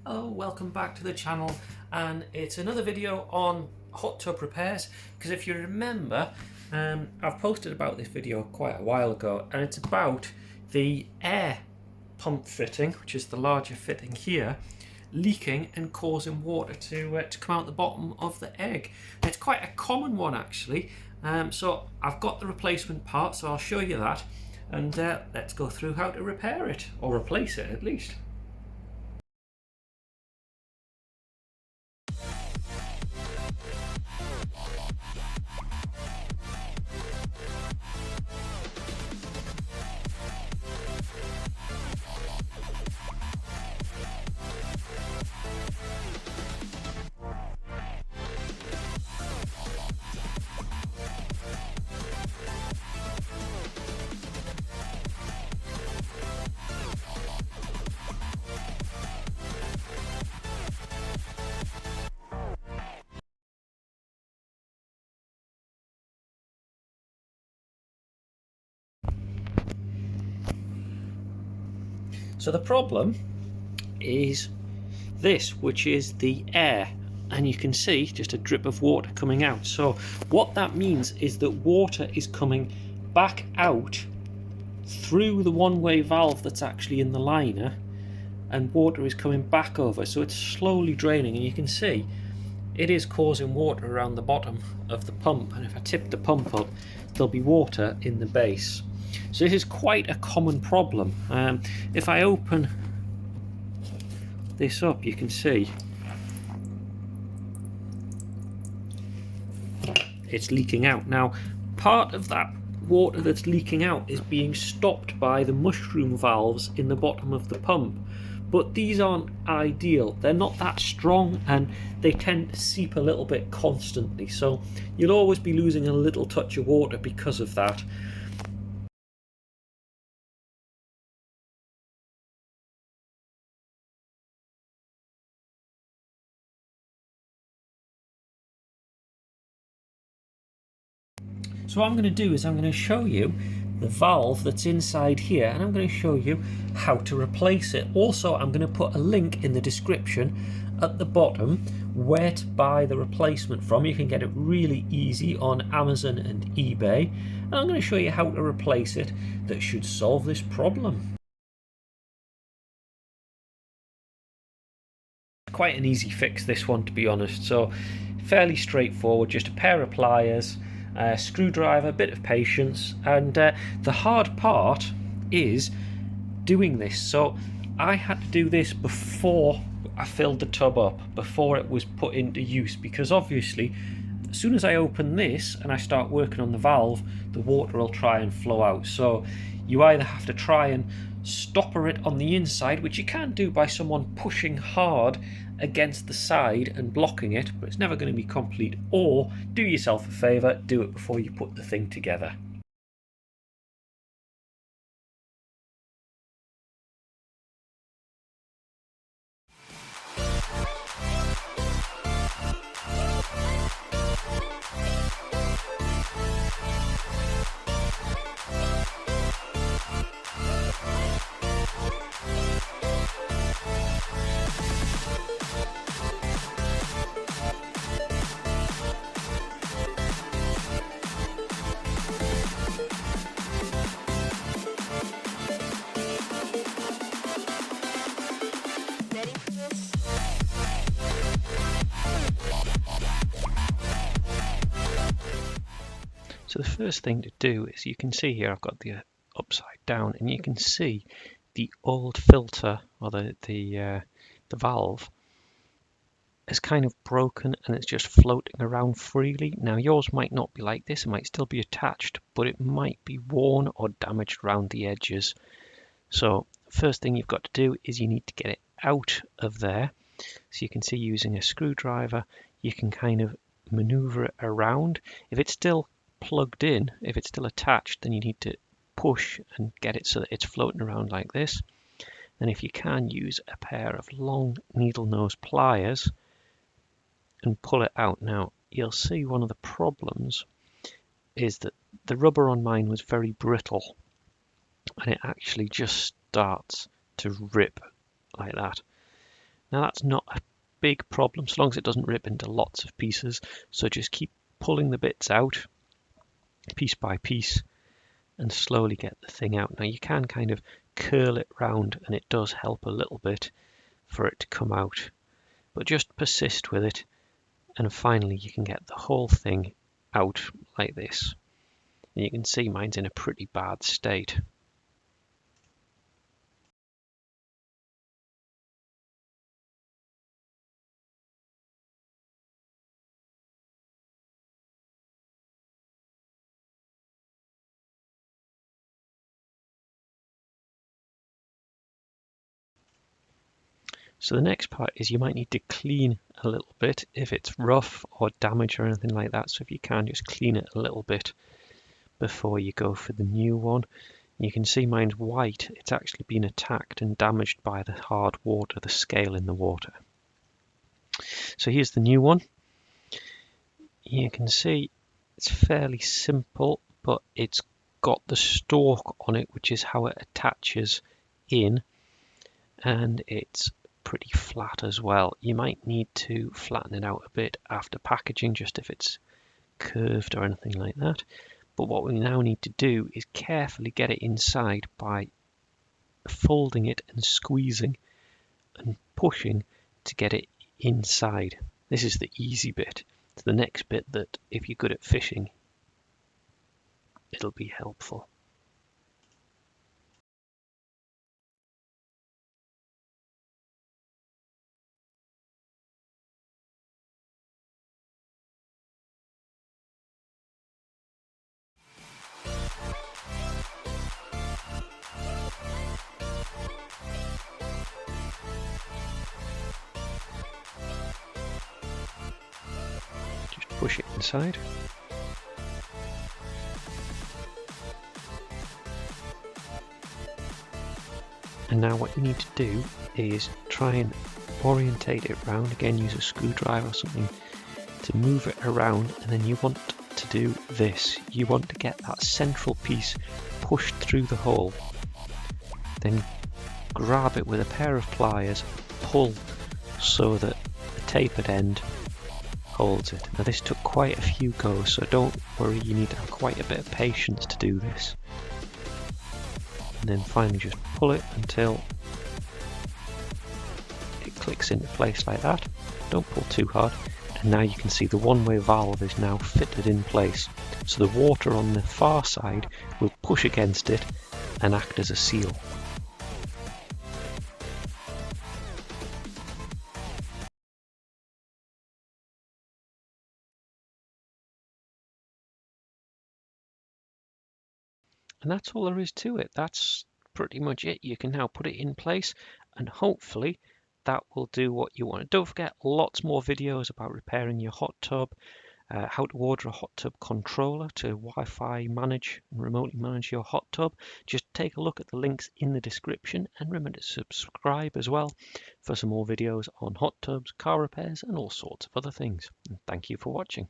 Hello, welcome back to the channel, and it's another video on hot tub repairs. Because if you remember, I've posted about this video quite a while ago, and it's about the air pump fitting, which is the larger fitting here, leaking and causing water to come out the bottom of the egg. And it's quite a common one actually. So I've got the replacement part, so I'll show you that, and let's go through how to repair it, or replace it at least. So the problem is this, which is the air, and you can see just a drip of water coming out. So what that means is that water is coming back out through the one-way valve that's actually in the liner, and water is coming back over, so it's slowly draining, and you can see it is causing water around the bottom of the pump, and if I tip the pump up there'll be water in the base. So this is quite a common problem. If I open this up, you can see it's leaking out. Now, part of that water that's leaking out is being stopped by the mushroom valves in the bottom of the pump, but these aren't ideal. They're not that strong, and they tend to seep a little bit constantly, so you'll always be losing a little touch of water because of that. So what I'm going to do is I'm going to show you the valve that's inside here, and I'm going to show you how to replace it. Also, I'm going to put a link in the description at the bottom where to buy the replacement from. You can get it really easy on Amazon and eBay, and I'm going to show you how to replace it that should solve this problem. Quite an easy fix, this one, to be honest. So fairly straightforward, just a pair of pliers, a screwdriver, a bit of patience, and the hard part is doing this. So I had to do this before I filled the tub up, before it was put into use, because obviously as soon as I open this and I start working on the valve, the water will try and flow out. So you either have to try and stopper it on the inside, which you can do by someone pushing hard against the side and blocking it, but it's never going to be complete, or do yourself a favour, do it before you put the thing together. So the first thing to do is, you can see here I've got the upside down, and you can see the old filter, or the valve, is kind of broken and it's just floating around freely. Now yours might not be like this, it might still be attached, but it might be worn or damaged around the edges. So first thing you've got to do is you need to get it out of there. So you can see, using a screwdriver you can kind of maneuver it around. If it's still plugged in, if it's still attached, then you need to push and get it so that it's floating around like this. Then if you can, use a pair of long needle nose pliers and pull it out. Now you'll see one of the problems is that the rubber on mine was very brittle, and it actually just starts to rip like that. Now that's not a big problem so long as it doesn't rip into lots of pieces, so just keep pulling the bits out piece by piece and slowly get the thing out. Now you can kind of curl it round and it does help a little bit for it to come out, but just persist with it and finally you can get the whole thing out like this. And you can see mine's in a pretty bad state. So the next part is you might need to clean a little bit if it's rough or damaged or anything like that. So if you can, just clean it a little bit before you go for the new one. You can see mine's white. It's actually been attacked and damaged by the hard water, the scale in the water. So here's the new one. You can see it's fairly simple, but it's got the stalk on it, which is how it attaches in, and it's pretty flat as well. You might need to flatten it out a bit after packaging, just if it's curved or anything like that. But what we now need to do is carefully get it inside by folding it and squeezing and pushing to get it inside. This is the easy bit. It's the next bit that, if you're good at fishing, it'll be helpful. Just push it inside. And now what you need to do is try and orientate it round. Again, use a screwdriver or something to move it around, and then you want to do this. You want to get that central piece pushed through the hole. Then grab it with a pair of pliers, pull so that the tapered end holds it. Now this took quite a few goes, so don't worry, you need to have quite a bit of patience to do this. And then finally just pull it until it clicks into place like that. Don't pull too hard. And now you can see the one-way valve is now fitted in place. So the water on the far side will push against it and act as a seal. And that's all there is to it. That's pretty much it. You can now put it in place and hopefully that will do what you want. Don't forget, lots more videos about repairing your hot tub, how to order a hot tub controller to Wi-Fi manage and remotely manage your hot tub. Just take a look at the links in the description and remember to subscribe as well for some more videos on hot tubs, car repairs and all sorts of other things. And thank you for watching.